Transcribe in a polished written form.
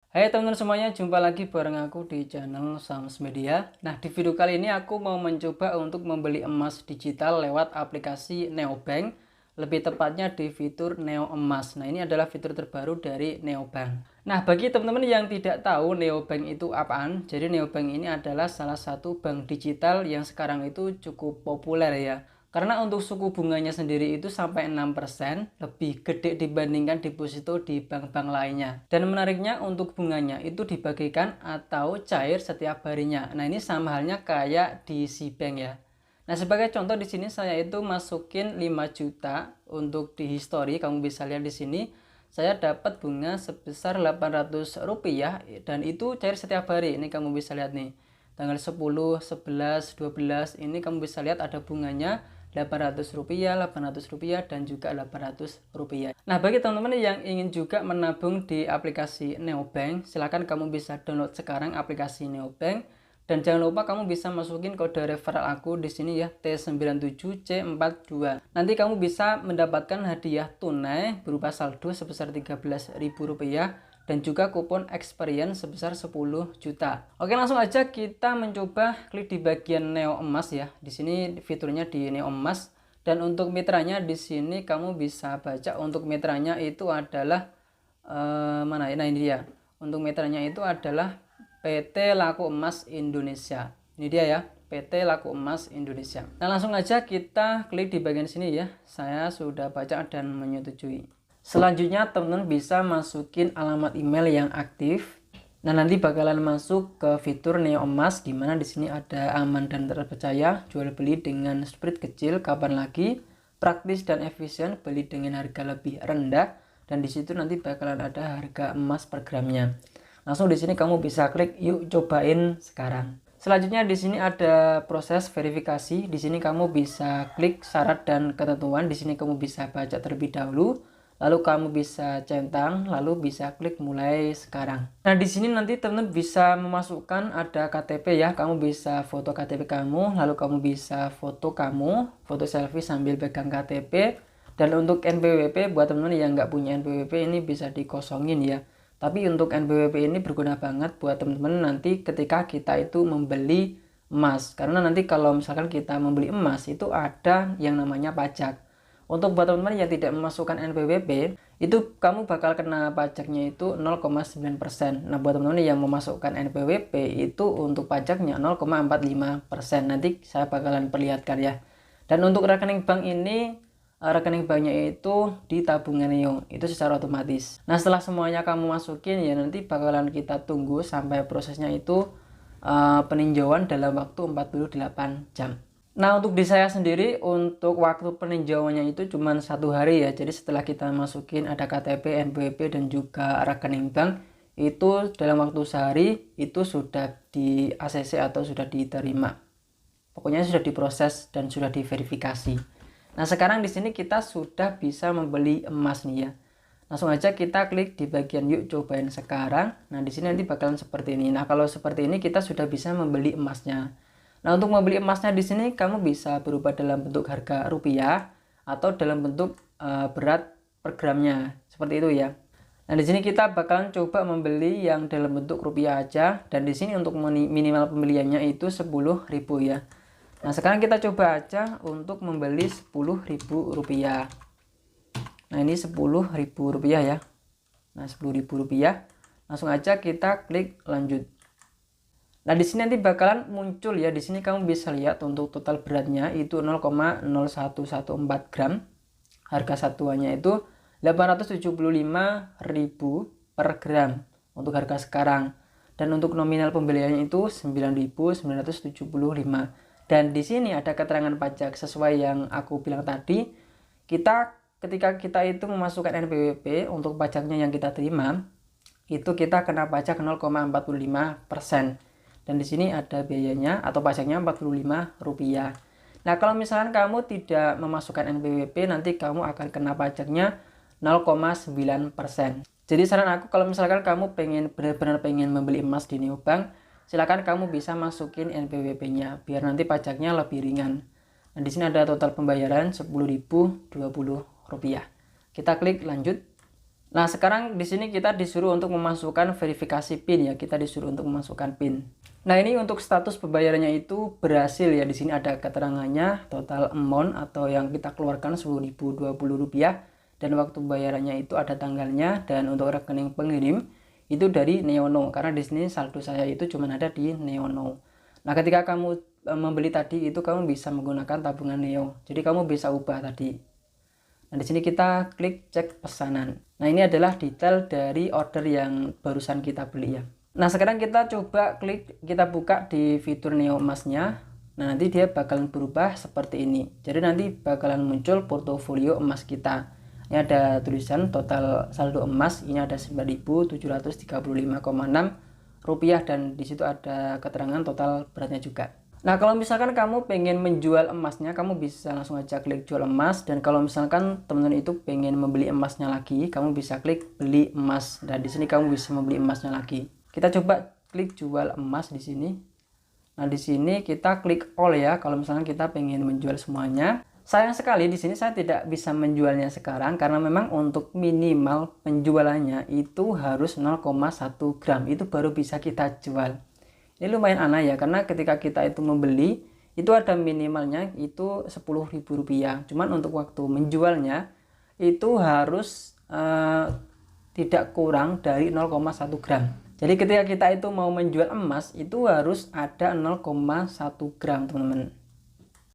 Hai teman-teman semuanya, jumpa lagi bareng aku di channel Sams Media. Nah, di video kali ini aku mau mencoba untuk membeli emas digital lewat aplikasi Neobank. Lebih tepatnya di fitur Neo Emas. Nah, ini adalah fitur terbaru dari Neobank. Nah, bagi teman-teman yang tidak tahu Neobank itu apaan, jadi Neobank ini adalah salah satu bank digital yang sekarang itu cukup populer ya. Karena untuk suku bunganya sendiri itu sampai 6%, lebih gede dibandingkan deposito di bank-bank lainnya. Dan menariknya untuk bunganya itu dibagikan atau cair setiap harinya. Nah, ini sama halnya kayak di Cbank ya. Nah, sebagai contoh di sini saya itu masukin 5 juta untuk di history, kamu bisa lihat di sini. Saya dapat bunga sebesar Rp800 dan itu cair setiap hari. Ini kamu bisa lihat nih. Tanggal 10, 11, 12 ini kamu bisa lihat ada bunganya Rp800, Rp800 dan juga Rp800. Nah, bagi teman-teman yang ingin juga menabung di aplikasi Neobank, silahkan kamu bisa download sekarang aplikasi Neobank. Dan jangan lupa kamu bisa masukin kode referral aku di sini ya, T97C42. Nanti kamu bisa mendapatkan hadiah tunai berupa saldo sebesar Rp13.000 dan juga kupon experience sebesar 10 juta. Oke, langsung aja kita mencoba klik di bagian Neo Emas ya. Di sini fiturnya di Neo Emas dan untuk mitranya di sini kamu bisa baca untuk mitranya itu adalah mana ya? Nah, ini dia. Untuk mitranya itu adalah PT Laku Emas Indonesia. Ini dia ya, PT Laku Emas Indonesia. Nah, langsung aja kita klik di bagian sini ya. Saya sudah baca dan menyetujui. Selanjutnya teman-teman bisa masukin alamat email yang aktif. Nah, nanti bakalan masuk ke fitur Neo Emas di mana di sini ada aman dan terpercaya, jual beli dengan spread kecil kapan lagi, praktis dan efisien, beli dengan harga lebih rendah, dan di situ nanti bakalan ada harga emas per gramnya. Langsung di sini kamu bisa klik yuk cobain sekarang. Selanjutnya di sini ada proses verifikasi. Di sini kamu bisa klik syarat dan ketentuan. Di sini kamu bisa baca terlebih dahulu. Lalu kamu bisa centang, lalu bisa klik mulai sekarang. Nah, di sini nanti teman-teman bisa memasukkan ada KTP ya. Kamu bisa foto KTP kamu, lalu kamu bisa foto kamu, foto selfie sambil pegang KTP. Dan untuk NPWP buat teman-teman yang nggak punya NPWP ini bisa dikosongin ya. Tapi untuk NPWP ini berguna banget buat teman-teman nanti ketika kita itu membeli emas. Karena nanti kalau misalkan kita membeli emas itu ada yang namanya pajak. Untuk buat teman-teman yang tidak memasukkan NPWP, itu kamu bakal kena pajaknya itu 0,9%. Nah, buat teman-teman yang memasukkan NPWP itu untuk pajaknya 0,45%. Nanti saya bakalan perlihatkan ya. Dan untuk rekening bank ini, rekening banknya itu di tabungan Neo, itu secara otomatis. Nah, setelah semuanya kamu masukin ya nanti bakalan kita tunggu sampai prosesnya itu peninjauan dalam waktu 48 jam. Nah, untuk di saya sendiri untuk waktu peninjauannya itu cuma 1 hari ya. Jadi setelah kita masukin ada KTP, NPWP dan juga rekening bank, itu dalam waktu sehari itu sudah di ACC atau sudah diterima. Pokoknya sudah diproses dan sudah diverifikasi. Nah, sekarang di sini kita sudah bisa membeli emas nih ya. Langsung aja kita klik di bagian yuk cobain sekarang. Nah, di sini nanti bakalan seperti ini. Nah, kalau seperti ini kita sudah bisa membeli emasnya. Nah, untuk membeli emasnya di sini kamu bisa berubah dalam bentuk harga rupiah atau dalam bentuk berat per gramnya. Seperti itu ya. Nah, di sini kita bakalan coba membeli yang dalam bentuk rupiah aja dan di sini untuk minimal pembeliannya itu 10.000 ya. Nah, sekarang kita coba aja untuk membeli Rp10.000. Nah, ini Rp10.000 ya. Nah, Rp10.000. Langsung aja kita klik lanjut. Nah, di sini nanti bakalan muncul ya. Di sini kamu bisa lihat untuk total beratnya itu 0,0114 gram. Harga satuannya itu 875.000 per gram untuk harga sekarang. Dan untuk nominal pembeliannya itu 9.975. Dan di sini ada keterangan pajak sesuai yang aku bilang tadi. Ketika kita itu memasukkan NPWP untuk pajaknya yang kita terima, itu kita kena pajak 0,45%. Dan di sini ada biayanya atau pajaknya Rp45. Nah, kalau misalkan kamu tidak memasukkan NPWP, nanti kamu akan kena pajaknya 0,9%. Jadi saran aku kalau misalkan kamu benar-benar pengen membeli emas di Neobank, silakan kamu bisa masukin NPWP-nya biar nanti pajaknya lebih ringan. Nah, di sini ada total pembayaran Rp10.020. Kita klik lanjut. Nah, sekarang di sini kita disuruh untuk memasukkan verifikasi PIN ya. Kita disuruh untuk memasukkan PIN. Nah, ini untuk status pembayarannya itu berhasil ya. Di sini ada keterangannya total amount atau yang kita keluarkan Rp10.020 dan waktu pembayarannya itu ada tanggalnya, dan untuk rekening pengirim itu dari Neono karena di sini saldo saya itu cuma ada di Neono. Nah, ketika kamu membeli tadi itu kamu bisa menggunakan tabungan Neo. Jadi kamu bisa ubah tadi. Nah, di sini kita klik cek pesanan. Nah, ini adalah detail dari order yang barusan kita beli ya. Nah, sekarang kita coba kita buka di fitur Neo emasnya. Nah, nanti dia bakalan berubah seperti ini. Jadi nanti bakalan muncul portofolio emas kita. Ini ada tulisan total saldo emas, ini ada 9.735,6 rupiah, dan di situ ada keterangan total beratnya juga. Nah, kalau misalkan kamu pengen menjual emasnya, kamu bisa langsung aja klik jual emas. Dan kalau misalkan teman-teman itu pengen membeli emasnya lagi, kamu bisa klik beli emas. Dan di sini kamu bisa membeli emasnya lagi. Kita coba klik jual emas di sini. Nah, di sini kita klik all ya, kalau misalkan kita pengen menjual semuanya. Sayang sekali di sini saya tidak bisa menjualnya sekarang karena memang untuk minimal penjualannya itu harus 0,1 gram. Itu baru bisa kita jual. Ini lumayan aneh ya, karena ketika kita itu membeli itu ada minimalnya itu Rp10.000. Cuman untuk waktu menjualnya itu harus tidak kurang dari 0,1 gram. Jadi ketika kita itu mau menjual emas itu harus ada 0,1 gram teman-teman.